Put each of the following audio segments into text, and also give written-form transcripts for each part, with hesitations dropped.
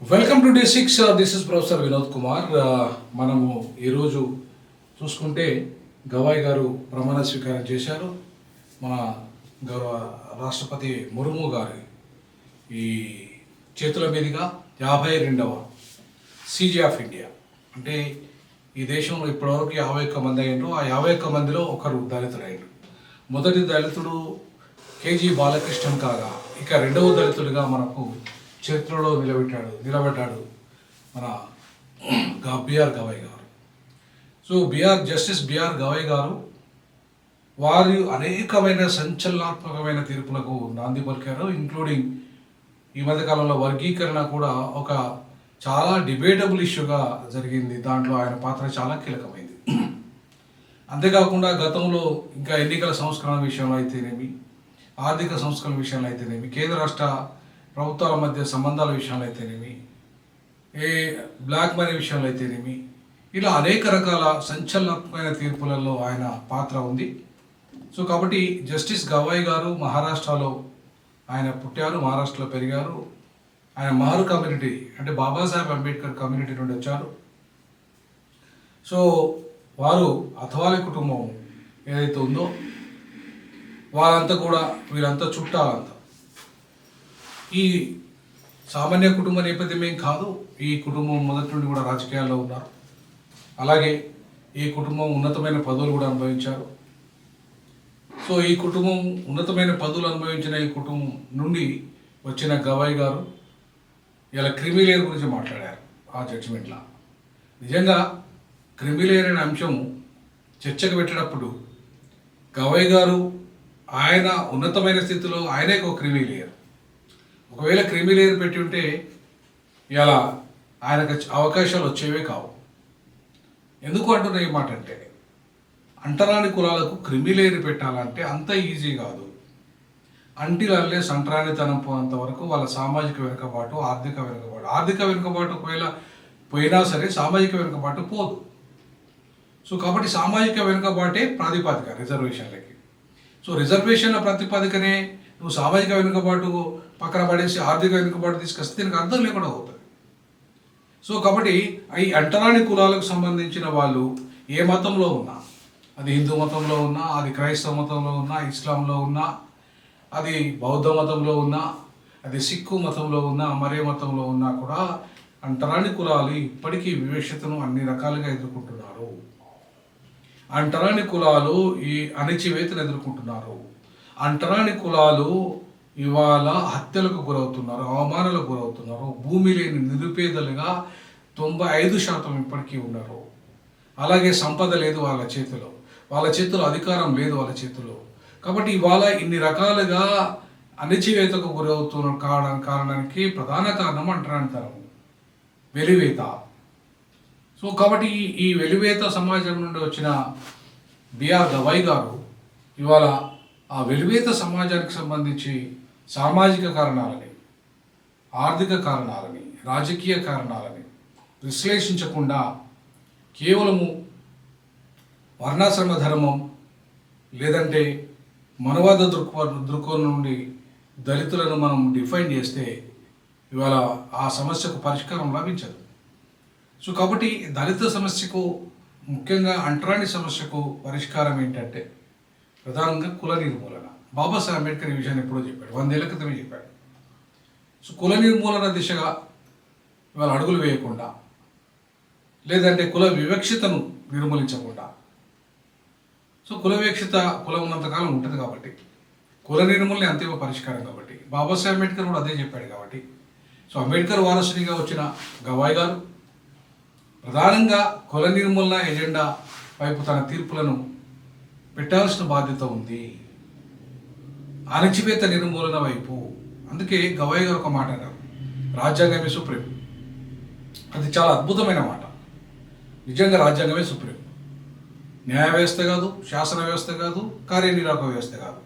Welcome to day 6. This is professor Vinod Kumar. మనము ఈరోజు చూసుకుంటే గవాయ్ గారు ప్రమాణ స్వీకారం చేశారు. మన గౌరవ రాష్ట్రపతి ముర్ము గారి ఈ చేతుల మీదుగా 52వ సీజీ ఆఫ్ ఇండియా. అంటే ఈ దేశంలో ఇప్పటివరకు 51 మంది అయ్యారు. ఆ 51 మందిలో ఒకరు దళితుడయ్యారు. మొదటి దళితుడు కేజీ బాలకృష్ణన్ కాగా ఇక రెండవ దళితుడిగా మనకు చరిత్రలో నిలబడ్డాడు మన బిఆర్ గవాయ్ గారు. సో జస్టిస్ బిఆర్ గవాయ్ గారు వారు అనేకమైన సంచలనాత్మకమైన తీర్పులకు నాంది పలికారు. ఇంక్లూడింగ్ ఈ మధ్యకాలంలో వర్గీకరణ కూడా ఒక చాలా డిబేటబుల్ ఇష్యూగా జరిగింది. దాంట్లో ఆయన పాత్ర చాలా కీలకమైంది. అంతేకాకుండా గతంలో ఇంకా ఎన్నికల సంస్కరణ విషయంలో అయితేనేమి, ఆర్థిక సంస్కరణ విషయంలో అయితేనేమి, కేంద్ర రాష్ట్ర ప్రభుత్వాల మధ్య సంబంధాల విషయంలో అయితేనేమి, బ్లాక్ మనీ విషయంలో అయితేనేమి, ఇలా అనేక రకాల సంచలనాత్మకమైన తీర్పులలో ఆయన పాత్ర ఉంది. సో కాబట్టి జస్టిస్ గవాయ్ గారు మహారాష్ట్రలో ఆయన పుట్టారు, మహారాష్ట్రలో పెరిగారు. ఆయన మహర్ కమ్యూనిటీ అంటే బాబాసాహెబ్ అంబేద్కర్ కమ్యూనిటీ నుండి వచ్చారు. సో వారు అథవాలే కుటుంబం ఏదైతే ఉందో వారంతా కూడా వీరంతా చుట్టాలంతా ఈ సామాన్య కుటుంబ నేపథ్యం ఏం కాదు. ఈ కుటుంబం మొదటి నుండి కూడా రాజకీయాల్లో ఉన్నారు. అలాగే ఈ కుటుంబం ఉన్నతమైన పదవులు కూడా అనుభవించారు. సో ఈ కుటుంబం ఉన్నతమైన పదవులు అనుభవించిన ఈ కుటుంబం నుండి వచ్చిన గవాయ్ గారు ఇలా క్రిమిలేయర్ గురించి మాట్లాడారు ఆ జడ్జిమెంట్లో. నిజంగా క్రిమిలేయర్ అనే అంశం చర్చకు పెట్టినప్పుడు గవాయ్ గారు ఆయన ఉన్నతమైన స్థితిలో ఆయనే ఒక క్రిమిలేయర్. ఒకవేళ క్రిమిలేయర్ పెట్టి ఉంటే ఇలా ఆయనకు అవకాశాలు వచ్చేవే కావు. ఎందుకు అంటున్నా ఈ మాట అంటే, అంటరాని కులాలకు క్రిమిలేయర్ పెట్టాలంటే అంత ఈజీ కాదు. అంటిలల్లే సంటరానితనం పోనంత వరకు వాళ్ళ సామాజిక వెనుకబాటు, ఆర్థిక వెనుకబాటు ఒకవేళ పోయినా సరే సామాజిక వెనుకబాటు పోదు. సో కాబట్టి సామాజిక వెనుకబాటే ప్రాతిపదిక రిజర్వేషన్లకి. సో రిజర్వేషన్ల ప్రాతిపదికనే నువ్వు సామాజిక వెనుకబాటు పక్కన పడేసి ఆర్థిక వెనుకబాటు తీసుకొస్తే దీనికి అర్థం లేకుండా అవుతుంది. సో కాబట్టి ఈ అంటరాని కులాలకు సంబంధించిన వాళ్ళు ఏ మతంలో ఉన్నా, అది హిందూ మతంలో ఉన్నా, అది క్రైస్తవ మతంలో ఉన్నా, ఇస్లాంలో ఉన్నా, అది బౌద్ధ మతంలో ఉన్నా, అది సిక్కు మతంలో ఉన్నా, మరే మతంలో ఉన్నా కూడా అంటరాని కులాలు ఇప్పటికీ వివక్షతను అన్ని రకాలుగా ఎదుర్కొంటున్నారు. అంటరాని కులాలు ఈ అణచివేతను ఎదుర్కొంటున్నారు. అంటరాని కులాలు ఇవాళ హత్యలకు గురవుతున్నారు, అవమానాలకు గురవుతున్నారు. భూమి లేని నిరుపేదలుగా 95% ఇప్పటికీ ఉన్నారు. అలాగే సంపద లేదు వాళ్ళ చేతిలో అధికారం లేదు వాళ్ళ చేతిలో. కాబట్టి ఇవాళ ఇన్ని రకాలుగా అణచివేతకు గురవుతున్న కారణానికి ప్రధాన కారణం అంటరానితనం, వెలివేత. సో కాబట్టి ఈ వెలివేత సమాజం నుండి వచ్చిన బిఆర్ గవాయ్ గారు ఇవాళ ఆ వెలివేత సమాజానికి సంబంధించి సామాజిక కారణాలని, ఆర్థిక కారణాలని, రాజకీయ కారణాలని విశ్లేషించకుండా కేవలము వర్ణాశ్రమ ధర్మం లేదంటే మనవాద దృక్కోణం నుండి దళితులను మనం డిఫైన్ చేస్తే ఇవాళ ఆ సమస్యకు పరిష్కారం లభించదు. సో కాబట్టి దళిత సమస్యకు, ముఖ్యంగా అంటరాని సమస్యకు పరిష్కారం ఏంటంటే ప్రధానంగా కుల నిర్మూలన. బాబాసాహెబ్ అంబేద్కర్ ఈ విషయాన్ని ఎప్పుడో చెప్పాడు, 100 ఏళ్ల క్రితమే చెప్పాడు. సో కుల నిర్మూలన దిశగా ఇవాళ అడుగులు వేయకుండా, లేదంటే కుల వివక్షతను నిర్మూలించకుండా, సో కుల వివక్షత కులం ఉన్నంతకాలం ఉంటుంది కాబట్టి కుల నిర్మూలన అంతిమ పరిష్కారం కాబట్టి బాబాసాహెబ్ అంబేద్కర్ కూడా అదే చెప్పాడు కాబట్టి, సో అంబేద్కర్ వారసునిగా వచ్చిన గవాయ్ గారు ప్రధానంగా కుల నిర్మూలన ఎజెండా వైపు తన తీర్పులను పెట్టాల్సిన బాధ్యత ఉంది, అణచివేత నిర్మూలన వైపు. అందుకే గవాయ్ గారు ఒక మాట అన్నారు, రాజ్యాంగమే సుప్రీం. అది చాలా అద్భుతమైన మాట. నిజంగా రాజ్యాంగమే సుప్రీం. న్యాయ వ్యవస్థ కాదు, శాసన వ్యవస్థ కాదు, కార్యనిర్వాహక వ్యవస్థ కాదు,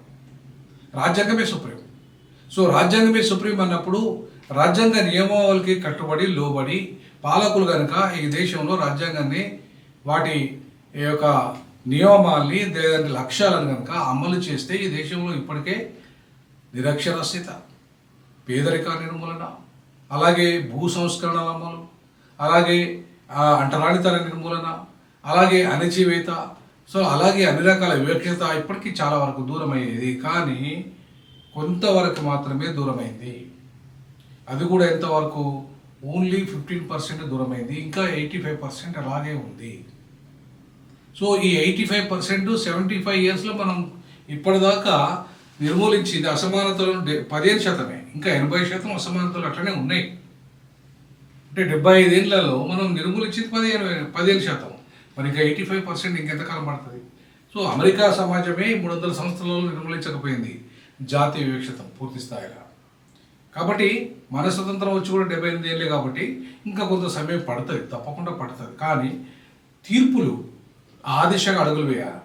రాజ్యాంగమే సుప్రీం. సో రాజ్యాంగమే సుప్రీం అన్నప్పుడు రాజ్యాంగ నియమావళికి కట్టుబడి లోబడి పాలకులు కనుక ఈ దేశంలో రాజ్యాంగాన్ని, వాటి యొక్క నియమాల్ని, లక్ష్యాలను కనుక అమలు చేస్తే ఈ దేశంలో ఇప్పటికే నిరక్షరాస్యత, పేదరిక నిర్మూలన, అలాగే భూ సంస్కరణల అమలు, అలాగే అంటరానితన నిర్మూలన, అలాగే అణచివేత, సో అలాగే అన్ని రకాల వివక్షత ఇప్పటికీ చాలా వరకు దూరమయ్యేది. కానీ కొంతవరకు మాత్రమే దూరమైంది. అది కూడా ఎంతవరకు? ఓన్లీ 15% దూరమైంది. ఇంకా 85% అలాగే ఉంది. సో ఈ 85% 75 ఇయర్స్లో మనం ఇప్పటిదాకా నిర్మూలించింది అసమానతలను 15%. ఇంకా 80% అసమానతలు అట్లనే ఉన్నాయి. అంటే 75 ఏళ్లలో మనం నిర్మూలించింది 15%. మరి ఇంకా 85% ఇంకెంతకాలం పడుతుంది? సో అమెరికా సమాజమే 300 సంవత్సరాలలో నిర్మూలించకపోయింది జాతీయ వివక్షత పూర్తి స్థాయిలో. కాబట్టి మన స్వతంత్రం వచ్చి కూడా 78 ఏళ్ళే కాబట్టి ఇంకా కొంత సమయం పడుతుంది, తప్పకుండా పడుతుంది. కానీ తీర్పులు ఆ దిశగా అడుగులు వేయాలి.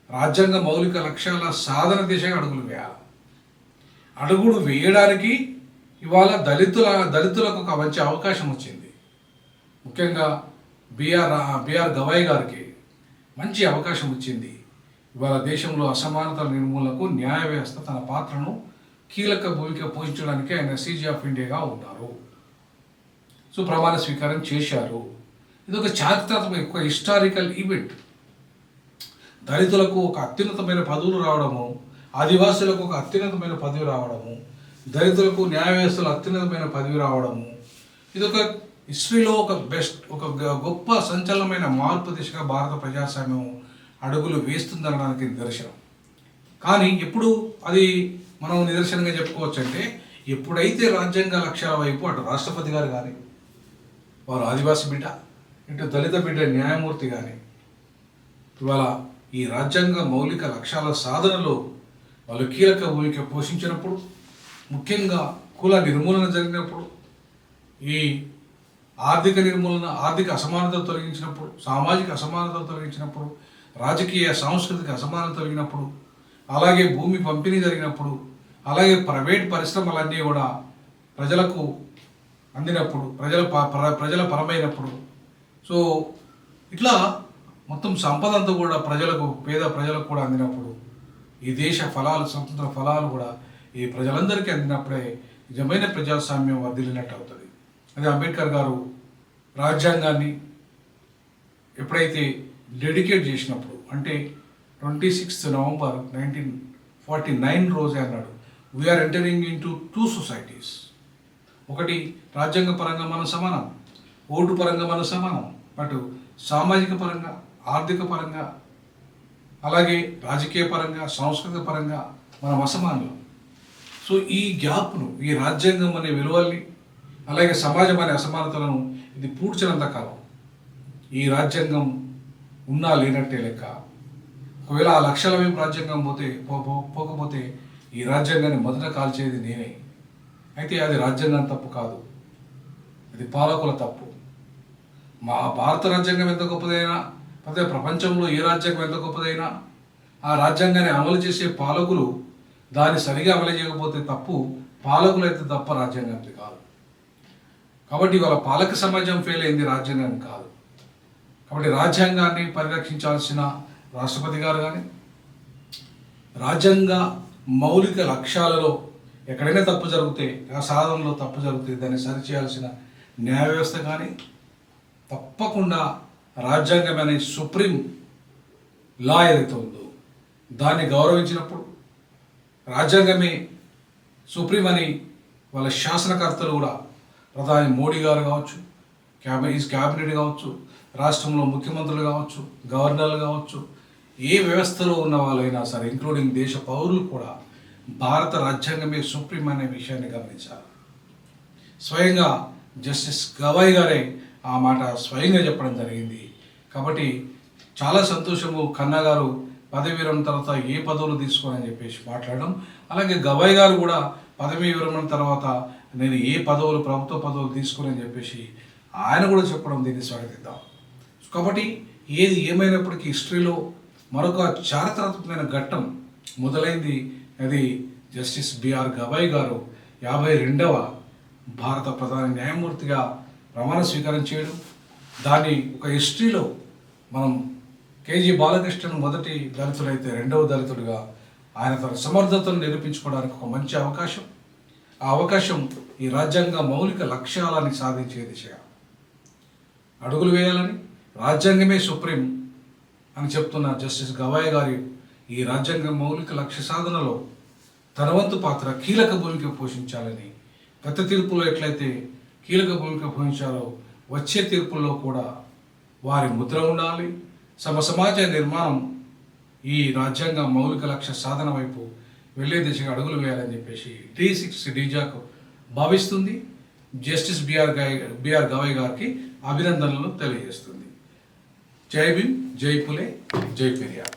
రాజ్యాంగ మౌలిక లక్ష్యాల సాధన దిశగా అడుగులు వేయాలి. అడుగులు వేయడానికి ఇవాళ దళితులకు ఒక మంచి అవకాశం వచ్చింది. ముఖ్యంగా బిఆర్ గవాయ్ గారికి మంచి అవకాశం వచ్చింది. ఇవాళ దేశంలో అసమానతల నిర్మూలనకు న్యాయ వ్యవస్థ తన పాత్రను కీలక భూమిక పోషించడానికి ఆయన సీజీ ఆఫ్ ఇండియాగా ఉన్నారు. సో ప్రమాణ స్వీకారం చేశారు. ఇది ఒక చారిత్రాత్మక, ఒక హిస్టారికల్ ఈవెంట్. దళితులకు ఒక అత్యున్నతమైన పదవులు రావడము, ఆదివాసులకు ఒక అత్యున్నతమైన పదవి రావడము, దళితులకు న్యాయ వ్యవస్థలో అత్యున్నతమైన పదవి రావడము, ఇది ఒక హిస్టరీలో ఒక గొప్ప సంచలనమైన మార్పు దిశగా భారత ప్రజాస్వామ్యం అడుగులు వేస్తుందనడానికి నిదర్శనం. కానీ ఎప్పుడు అది మనం నిదర్శనంగా చెప్పుకోవచ్చు అంటే, ఎప్పుడైతే రాజ్యాంగ లక్ష్యాల వైపు అటు రాష్ట్రపతి గారు కానీ, వారు ఆదివాసి బిడ్డ, ఇటు దళిత బిడ్డ న్యాయమూర్తి కానీ ఇవాళ ఈ రాజ్యాంగ మౌలిక లక్ష్యాల సాధనలో వాళ్ళు కీలక భూమిక పోషించినప్పుడు, ముఖ్యంగా కుల నిర్మూలన జరిగినప్పుడు, ఈ ఆర్థిక నిర్మూలన, ఆర్థిక అసమానతలు తొలగించినప్పుడు, సామాజిక అసమానతలు తొలగించినప్పుడు, రాజకీయ సాంస్కృతిక అసమానత తొలగినప్పుడు, అలాగే భూమి పంపిణీ జరిగినప్పుడు, అలాగే ప్రైవేట్ పరిశ్రమలన్నీ కూడా ప్రజలకు అందినప్పుడు, ప్రజల పరమైనప్పుడు, సో ఇట్లా మొత్తం సంపద అంతా కూడా పేద ప్రజలకు కూడా అందినప్పుడు, ఈ దేశ ఫలాలు, స్వతంత్ర ఫలాలు కూడా ఈ ప్రజలందరికీ అందినప్పుడే నిజమైన ప్రజాస్వామ్యం వర్ధిల్లినట్టు అవుతుంది. అదే అంబేద్కర్ గారు రాజ్యాంగాన్ని ఎప్పుడైతే డెడికేట్ చేసినప్పుడు, అంటే 26 నవంబర్ 1949 రోజే అన్నాడు, we are entering into 2 societies. ఒకటి రాజ్యాంగ పరంగా మనం సమానం, ఓటు పరంగా మనం సమానం, బట్ సామాజిక పరంగా, ఆర్థిక పరంగా, అలాగే రాజకీయ పరంగా, సాంస్కృతిక పరంగా మనం అసమానులం. సో ఈ గ్యాప్ను, ఈ రాజ్యాంగం అనే విలువల్ని, అలాగే సమాజం అనే అసమానతలను ఇది పూడ్చినంత కాలం ఈ రాజ్యాంగం ఉన్నా లేనట్టే లెక్క. ఒకవేళ ఆ లక్ష్యాల వైపు రాజ్యాంగం పోకపోతే ఈ రాజ్యాంగాన్ని మొదట కాల్చేది నేనే. అయితే అది రాజ్యాంగం తప్పు కాదు, అది పాలకుల తప్పు. మా భారత రాజ్యాంగం ఎంత గొప్పదైనా, అదే ప్రపంచంలో ఏ రాజ్యాంగం ఎంత గొప్పదైనా, ఆ రాజ్యాంగాన్ని అమలు చేసే పాలకులు దాన్ని సరిగా అమలు చేయకపోతే తప్పు పాలకులు అయితే తప్ప రాజ్యాంగానికి కాదు. కాబట్టి ఇవాళ పాలక సమాజం ఫెయిల్ అయింది, రాజ్యాంగం కాదు. కాబట్టి రాజ్యాంగాన్ని పరిరక్షించాల్సిన రాష్ట్రపతి గారు కానీ, రాజ్యాంగ మౌలిక లక్ష్యాలలో ఎక్కడైనా తప్పు జరిగితే, ఆ సాధనలో తప్పు జరిగితే దాన్ని సరిచేయాల్సిన న్యాయ వ్యవస్థ కానీ, తప్పకుండా రాజ్యాంగం అనే సుప్రీం లా ఏదైతే ఉందో దాన్ని గౌరవించినప్పుడు, రాజ్యాంగమే సుప్రీం అని వాళ్ళ శాసనకర్తలు కూడా, ప్రధాని మోడీ గారు కావచ్చు, క్యాబినెట్ కావచ్చు, రాష్ట్రంలో ముఖ్యమంత్రులు కావచ్చు, గవర్నర్లు కావచ్చు, ఏ వ్యవస్థలో ఉన్న వాళ్ళైనా సరే, ఇంక్లూడింగ్ దేశ పౌరులు కూడా భారత రాజ్యాంగమే సుప్రీం అనే విషయాన్ని గమనించాలి. స్వయంగా జస్టిస్ గవాయ్ గారే ఆ మాట స్వయంగా చెప్పడం జరిగింది. కాబట్టి చాలా సంతోషము ఖన్నా గారు పదవి విరమణ తర్వాత ఏ పదవులు తీసుకోవాలని చెప్పేసి మాట్లాడడం, అలాగే గవాయ్ గారు కూడా పదవి విరమణ తర్వాత నేను ఏ పదవులు, ప్రభుత్వ పదవులు తీసుకోవాలని చెప్పేసి ఆయన కూడా చెప్పడం, దీన్ని స్వాగతిద్దాం. కాబట్టి ఏది ఏమైనప్పటికీ హిస్టరీలో మరొక చారిత్రాత్మకమైన ఘట్టం మొదలైంది. అది జస్టిస్ బిఆర్ గవాయ్ గారు 52వ భారత ప్రధాన న్యాయమూర్తిగా ప్రమాణ స్వీకారం చేయడం. దాన్ని ఒక హిస్టరీలో మనం కేజీ బాలకృష్ణన్ మొదటి దళితుడైతే రెండవ దళితుడిగా ఆయన తన సమర్థతను నిరూపించుకోవడానికి ఒక మంచి అవకాశం. ఆ అవకాశం ఈ రాజ్యాంగ మౌలిక లక్ష్యాలని సాధించే దిశగా అడుగులు వేయాలని, రాజ్యాంగమే సుప్రీం అని చెప్తున్న జస్టిస్ గవాయ్ గారి ఈ రాజ్యాంగ మౌలిక లక్ష్య సాధనలో తన వంతు పాత్ర కీలక భూమిక పోషించాలని, గత తీర్పులో ఎట్లయితే కీలక భూమిక పోషించారో వచ్చే తీర్పుల్లో కూడా వారి ముద్ర ఉండాలి. సమాజ నిర్మాణం ఈ రాజ్యాంగ మౌలిక లక్ష్య సాధన వైపు వెళ్ళే దిశగా అడుగులు వేయాలని చెప్పేసి 360 డీజాకు భావిస్తుంది. జస్టిస్ బిఆర్ గవాయ్ గారికి అభినందనలు తెలియజేస్తుంది. జై భీమ్, జై పులే, జై పెరియార్.